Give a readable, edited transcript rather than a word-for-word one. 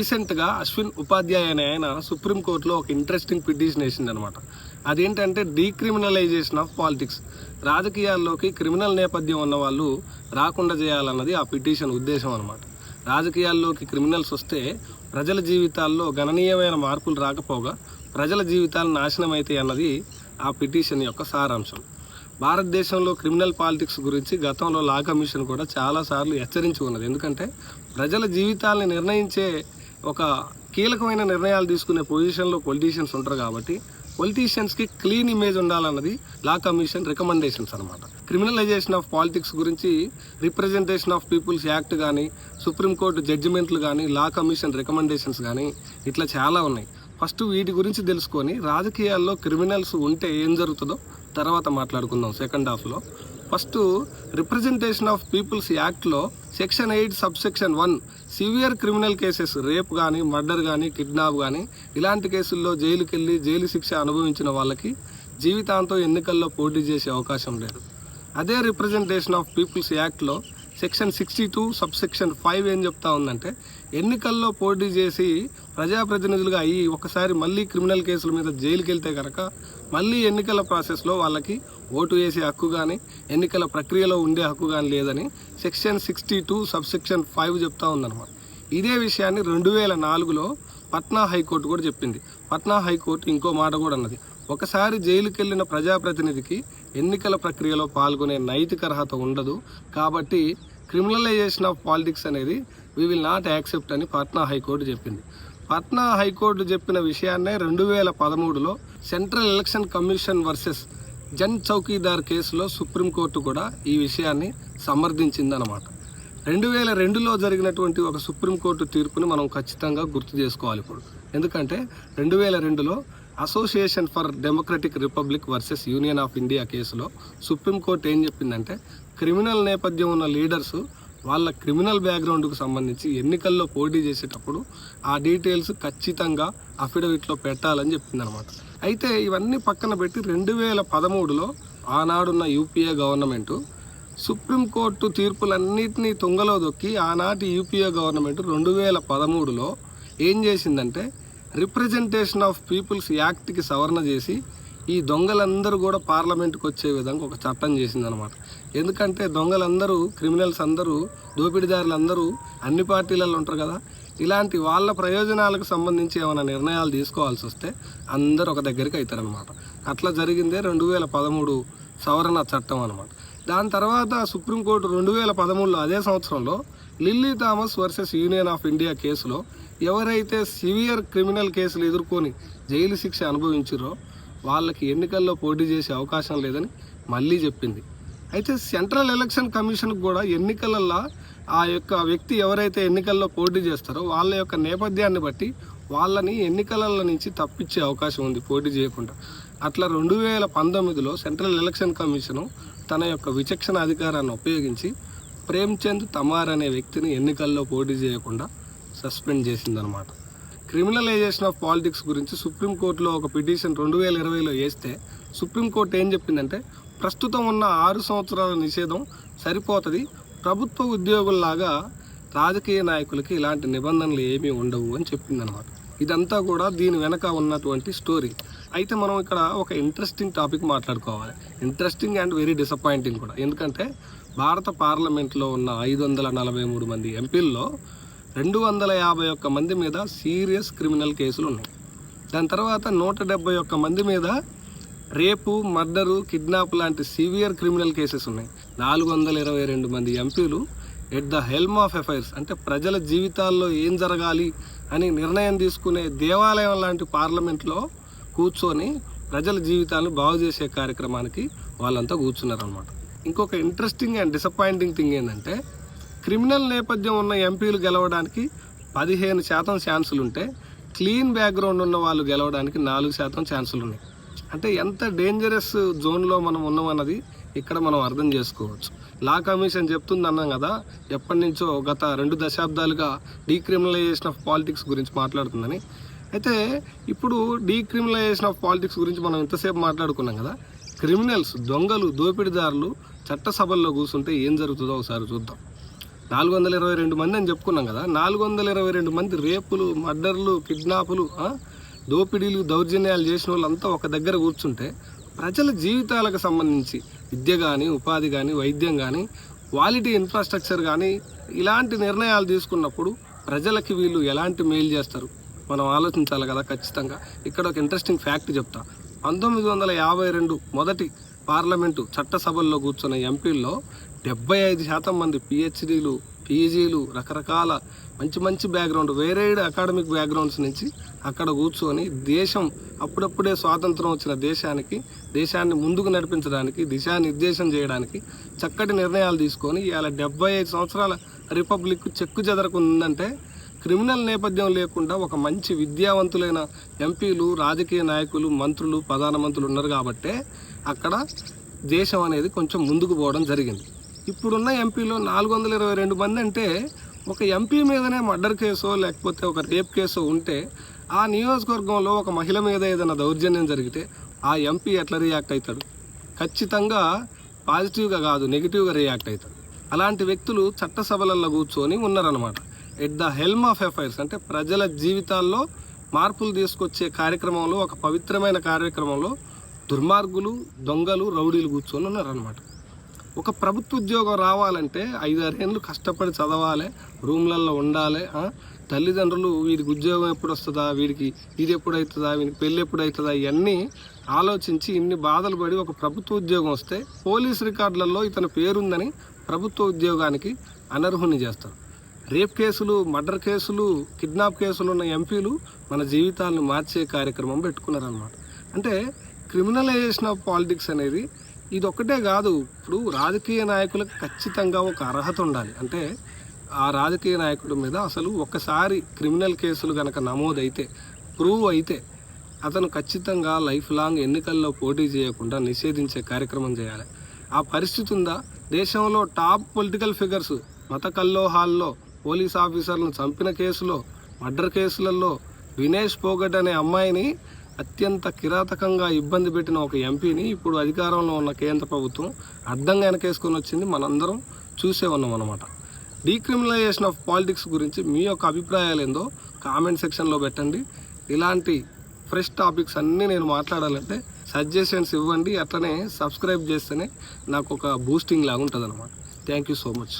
రీసెంట్గా అశ్విన్ ఉపాధ్యాయ అనే ఆయన సుప్రీంకోర్టులో ఒక ఇంట్రెస్టింగ్ పిటిషన్ వేసింది అనమాట. అదేంటంటే డీక్రిమినలైజేషన్ ఆఫ్ పాలిటిక్స్, రాజకీయాల్లోకి క్రిమినల్ నేపథ్యం ఉన్న వాళ్ళు రాకుండా చేయాలన్నది ఆ పిటిషన్ ఉద్దేశం అనమాట. రాజకీయాల్లోకి క్రిమినల్స్ వస్తే ప్రజల జీవితాల్లో గణనీయమైన మార్పులు రాకపోగా ప్రజల జీవితాలు నాశనం అవుతాయి అన్నది ఆ పిటిషన్ యొక్క సారాంశం. భారతదేశంలో క్రిమినల్ పాలిటిక్స్ గురించి గతంలో లా కమిషన్ కూడా చాలాసార్లు హెచ్చరించి ఉన్నది. ఎందుకంటే ప్రజల జీవితాలని నిర్ణయించే ఒక కీలకమైన నిర్ణయాలు తీసుకునే పొజిషన్లో పొలిటీషియన్స్ ఉంటారు కాబట్టి పొలిటీషియన్స్కి క్లీన్ ఇమేజ్ ఉండాలన్నది లా కమిషన్ రికమెండేషన్స్ అనమాట. క్రిమినలైజేషన్ ఆఫ్ పాలిటిక్స్ గురించి రిప్రజెంటేషన్ ఆఫ్ పీపుల్స్ యాక్ట్ కానీ, సుప్రీంకోర్టు జడ్జిమెంట్లు కానీ, లా కమిషన్ రికమెండేషన్స్ కానీ ఇట్లా చాలా ఉన్నాయి. ఫస్ట్ వీటి గురించి తెలుసుకొని రాజకీయాల్లో క్రిమినల్స్ ఉంటే ఏం జరుగుతుందో తర్వాత మాట్లాడుకుందాం సెకండ్ హాఫ్లో. ఫస్ట్ రిప్రజెంటేషన్ ఆఫ్ పీపుల్స్ యాక్ట్లో section 8 subsection 1 severe criminal cases, rape కానీ, మర్డర్ కానీ, కిడ్నాప్ కానీ ఇలాంటి కేసుల్లో జైలుకి వెళ్ళి జైలు శిక్ష అనుభవించిన వాళ్ళకి జీవితాంతం ఎన్నికల్లో పోటీ చేసే అవకాశం లేదు. అదే రిప్రజెంటేషన్ ఆఫ్ పీపుల్స్ యాక్ట్లో సెక్షన్ 62 సబ్సెక్షన్ 5 ఏం చెప్తా ఉందంటే ఎన్నికల్లో పోటీ చేసి ప్రజాప్రతినిధులుగా అయ్యి ఒకసారి మళ్ళీ క్రిమినల్ కేసుల మీద జైలుకి వెళ్తే కనుక మళ్ళీ ఎన్నికల ప్రాసెస్లో వాళ్ళకి ఓటు వేసే హక్కు కానీ, ఎన్నికల ప్రక్రియలో ఉండే హక్కు కానీ లేదని సెక్షన్ 62 సబ్సెక్షన్ 5 చెప్తా ఉందన్నమాట. ఇదే విషయాన్ని 2004లో పట్నా హైకోర్టు కూడా చెప్పింది. పట్నా హైకోర్టు ఇంకో మాట కూడా అన్నది, ఒకసారి జైలుకి వెళ్ళిన ప్రజాప్రతినిధికి ఎన్నికల ప్రక్రియలో పాల్గొనే నైతిక అర్హత ఉండదు, కాబట్టి క్రిమినలైజేషన్ ఆఫ్ పాలిటిక్స్ అనేది వీ విల్ నాట్ యాక్సెప్ట్ అని పట్నా హైకోర్టు చెప్పింది. పట్నా హైకోర్టు చెప్పిన విషయాన్నే 2013లో central election commission versus Jan Chowkidar కేసులో సుప్రీంకోర్టు కూడా ఈ విషయాన్ని సమర్థించిందనమాట. 2002లో జరిగినటువంటి ఒక సుప్రీంకోర్టు తీర్పుని మనం ఖచ్చితంగా గుర్తు చేసుకోవాలి ఇప్పుడు. ఎందుకంటే 2002లో association for democratic republic versus union of India కేసులో సుప్రీంకోర్టు ఏం చెప్పిందంటే క్రిమినల్ నేపథ్యం ఉన్న లీడర్స్ వాళ్ళ క్రిమినల్ బ్యాక్గ్రౌండ్కు సంబంధించి ఎన్నికల్లో పోటీ చేసేటప్పుడు ఆ డీటెయిల్స్ ఖచ్చితంగా అఫిడవిట్లో పెట్టాలని చెప్పిందనమాట. అయితే ఇవన్నీ పక్కన పెట్టి 2013లో ఆనాడున్న యూపీఏ గవర్నమెంటు సుప్రీంకోర్టు తీర్పులన్నింటినీ తుంగలో దొక్కి ఆనాటి యూపీఏ గవర్నమెంట్ 2013లో ఏం చేసిందంటే రిప్రజెంటేషన్ ఆఫ్ పీపుల్స్ యాక్ట్కి సవరణ చేసి ఈ దొంగలందరూ కూడా పార్లమెంట్కి వచ్చే విధంగా ఒక చట్టం చేసిందనమాట. ఎందుకంటే దొంగలందరూ, క్రిమినల్స్ అందరూ, దోపిడీదారులందరూ అన్ని పార్టీలలో ఉంటారు కదా, ఇలాంటి వాళ్ళ ప్రయోజనాలకు సంబంధించి ఏమైనా నిర్ణయాలు తీసుకోవాల్సి వస్తే అందరూ ఒక దగ్గరికి అవుతారనమాట. అట్లా జరిగిందే 2013 సవరణ చట్టం అనమాట. దాని తర్వాత సుప్రీంకోర్టు 2013లో అదే సంవత్సరంలో lily Thomas versus union of India కేసులో ఎవరైతే సివియర్ క్రిమినల్ కేసులు ఎదుర్కొని జైలు శిక్ష అనుభవించారో వాళ్ళకి ఎన్నికల్లో పోటీ చేసే అవకాశం లేదని మళ్ళీ చెప్పింది. అయితే సెంట్రల్ ఎలక్షన్ కమిషన్కి కూడా ఎన్నికలలో ఆ యొక్క వ్యక్తి ఎవరైతే ఎన్నికల్లో పోటీ చేస్తారో వాళ్ళ యొక్క నేపథ్యాన్ని బట్టి వాళ్ళని ఎన్నికల నుంచి తప్పించే అవకాశం ఉంది పోటీ చేయకుండా. అట్లా 2019లో సెంట్రల్ ఎలక్షన్ కమిషను తన యొక్క విచక్షణ అధికారాన్ని ఉపయోగించి ప్రేమ్చంద్ తమార్ అనే వ్యక్తిని ఎన్నికల్లో పోటీ చేయకుండా సస్పెండ్ చేసిందనమాట. క్రిమినలైజేషన్ ఆఫ్ పాలిటిక్స్ గురించి సుప్రీంకోర్టులో ఒక పిటిషన్ 2020లో వేస్తే సుప్రీంకోర్టు ఏం చెప్పిందంటే ప్రస్తుతం ఉన్న 6 సంవత్సరాల నిషేధం సరిపోతుంది, ప్రభుత్వ ఉద్యోగుల్లాగా రాజకీయ నాయకులకి ఇలాంటి నిబంధనలు ఏమీ ఉండవు అని చెప్పిందనమాట. ఇదంతా కూడా దీని వెనక ఉన్నటువంటి స్టోరీ. అయితే మనం ఇక్కడ ఒక ఇంట్రెస్టింగ్ టాపిక్ మాట్లాడుకోవాలి. ఇంట్రెస్టింగ్ అండ్ వెరీ డిసప్పాయింటింగ్ కూడా. ఎందుకంటే భారత పార్లమెంట్లో ఉన్న 543 మంది ఎంపీల్లో 251 మంది మీద సీరియస్ క్రిమినల్ కేసులు ఉన్నాయి. దాని తర్వాత 171 మంది మీద రేపు, మర్డరు, కిడ్నాప్ లాంటి సివియర్ క్రిమినల్ కేసెస్ ఉన్నాయి. 422 మంది ఎంపీలు at the helm of affairs, అంటే ప్రజల జీవితాల్లో ఏం జరగాలి అని నిర్ణయం తీసుకునే దేవాలయం లాంటి పార్లమెంట్లో కూర్చొని ప్రజల జీవితాలను బాగు చేసే కార్యక్రమానికి వాళ్ళంతా కూర్చున్నారనమాట. ఇంకొక ఇంట్రెస్టింగ్ అండ్ డిసప్పాయింటింగ్ థింగ్ ఏంటంటే క్రిమినల్ నేపథ్యం ఉన్న ఎంపీలు గెలవడానికి 15% ఛాన్సులు ఉంటే క్లీన్ బ్యాక్గ్రౌండ్ ఉన్న వాళ్ళు గెలవడానికి 4% ఛాన్సులు ఉన్నాయి. అంటే ఎంత డేంజరస్ జోన్లో మనం ఉన్నామన్నది ఇక్కడ మనం అర్థం చేసుకోవచ్చు. లా కమిషన్ చెప్తుంది అన్నాం కదా, ఎప్పటి నుంచో గత 2 దశాబ్దాలుగా డీక్రిమినలైజేషన్ ఆఫ్ పాలిటిక్స్ గురించి మాట్లాడుతుందని. అయితే ఇప్పుడు డీక్రిమినలైజేషన్ ఆఫ్ పాలిటిక్స్ గురించి మనం ఇంతసేపు మాట్లాడుకున్నాం కదా, క్రిమినల్స్, దొంగలు, దోపిడీదారులు చట్టసభల్లో కూర్చుంటే ఏం జరుగుతుందో ఒకసారి చూద్దాం. 422 మంది అని చెప్పుకున్నాం కదా, 422 మంది రేపులు, మర్డర్లు, కిడ్నాపులు, దోపిడీలు, దౌర్జన్యాలు చేసిన వాళ్ళంతా ఒక దగ్గర కూర్చుంటే ప్రజల జీవితాలకు సంబంధించి విద్య కానీ, ఉపాధి కానీ, వైద్యం కానీ, క్వాలిటీ ఇన్ఫ్రాస్ట్రక్చర్ కానీ ఇలాంటి నిర్ణయాలు తీసుకున్నప్పుడు ప్రజలకి వీళ్ళు ఎలాంటి మేలు చేస్తారు మనం ఆలోచించాలి కదా ఖచ్చితంగా. ఇక్కడ ఒక ఇంట్రెస్టింగ్ ఫ్యాక్ట్ చెప్తా. 1952 మొదటి పార్లమెంటు చట్టసభల్లో కూర్చున్న ఎంపీల్లో 75% మంది పిహెచ్డీలు, పీజీలు, రకరకాల మంచి మంచి బ్యాక్గ్రౌండ్, వేరేడ్ అకాడమిక్ బ్యాక్గ్రౌండ్స్ నుంచి అక్కడ కూర్చొని దేశం అప్పుడప్పుడే స్వాతంత్రం వచ్చిన దేశాన్ని ముందుకు నడిపించడానికి, దిశానిర్దేశం చేయడానికి చక్కటి నిర్ణయాలు తీసుకొని ఇవాళ 75 సంవత్సరాల రిపబ్లిక్ చెక్కు చెదరకుందంటే క్రిమినల్ నేపథ్యం లేకుండా ఒక మంచి విద్యావంతులైన ఎంపీలు, రాజకీయ నాయకులు, మంత్రులు, ప్రధానమంత్రులు ఉన్నారు కాబట్టే అక్కడ దేశం అనేది కొంచెం ముందుకు పోవడం జరిగింది. ఇప్పుడున్న ఎంపీలో 422 మంది అంటే ఒక ఎంపీ మీదనే మర్డర్ కేసో లేకపోతే ఒక రేప్ కేసో ఉంటే ఆ నియోజకవర్గంలో ఒక మహిళ మీద ఏదైనా దౌర్జన్యం జరిగితే ఆ ఎంపీ ఎట్లా రియాక్ట్ అవుతాడు? ఖచ్చితంగా పాజిటివ్గా కాదు, నెగిటివ్గా రియాక్ట్ అవుతాడు. అలాంటి వ్యక్తులు చట్టసభలలో కూర్చొని ఉన్నారనమాట. At the helm of affairs అంటే ప్రజల జీవితాల్లో మార్పులు తీసుకొచ్చే కార్యక్రమంలో, ఒక పవిత్రమైన కార్యక్రమంలో దుర్మార్గులు, దొంగలు, రౌడీలు కూర్చొని ఉన్నారనమాట. ఒక ప్రభుత్వ ఉద్యోగం రావాలంటే 5-6 ఏళ్ళు కష్టపడి చదవాలి, రూమ్లలో ఉండాలి. తల్లిదండ్రులు వీడికి ఉద్యోగం ఎప్పుడు వస్తుందా, వీడికి ఇది ఎప్పుడు అవుతుందా, వీడికి పెళ్ళి ఎప్పుడు అవుతుందా, ఇవన్నీ ఆలోచించి ఇన్ని బాధలు పడి ఒక ప్రభుత్వ ఉద్యోగం వస్తే పోలీస్ రికార్డులలో ఇతని పేరుందని ప్రభుత్వ ఉద్యోగానికి అనర్హుని చేస్తారు. రేప్ కేసులు, మర్డర్ కేసులు, కిడ్నాప్ కేసులు ఉన్న ఎంపీలు మన జీవితాలను మార్చే కార్యక్రమం పెట్టుకున్నారన్నమాట. అంటే క్రిమినలైజేషన్ ఆఫ్ పాలిటిక్స్ అనేది ఇది ఒక్కటే కాదు. ఇప్పుడు రాజకీయ నాయకులకు ఖచ్చితంగా ఒక అర్హత ఉండాలి. అంటే ఆ రాజకీయ నాయకుడి మీద అసలు ఒక్కసారి క్రిమినల్ కేసులు కనుక నమోదైతే, ప్రూవ్ అయితే అతను ఖచ్చితంగా లైఫ్ లాంగ్ ఎన్నికల్లో పోటీ చేయకుండా నిషేధించే కార్యక్రమం చేయాలి. ఆ పరిస్థితి ఉందా? దేశంలో టాప్ పొలిటికల్ ఫిగర్స్ మత కల్లోహాల్లో, పోలీస్ ఆఫీసర్లను చంపిన కేసులో, మర్డర్ కేసులలో వినేష్ పోగట్ అనే అమ్మాయిని అత్యంత కిరాతకంగా ఇబ్బంది పెట్టిన ఒక ఎంపీని ఇప్పుడు అధికారంలో ఉన్న కేంద్ర ప్రభుత్వం అడ్డంగా వెనకేసుకొని వచ్చింది. మనందరం చూసే ఉన్నాం అన్నమాట. డీక్రిమినలైజేషన్ ఆఫ్ పాలిటిక్స్ గురించి మీ యొక్క అభిప్రాయాలు ఏందో కామెంట్ సెక్షన్లో పెట్టండి. ఇలాంటి ఫ్రెష్ టాపిక్స్ అన్నీ నేను మాట్లాడాలంటే సజెషన్స్ ఇవ్వండి. అట్లనే సబ్స్క్రైబ్ చేస్తేనే నాకు ఒక బూస్టింగ్ లాగా ఉంటుంది అన్నమాట. Thank you so much.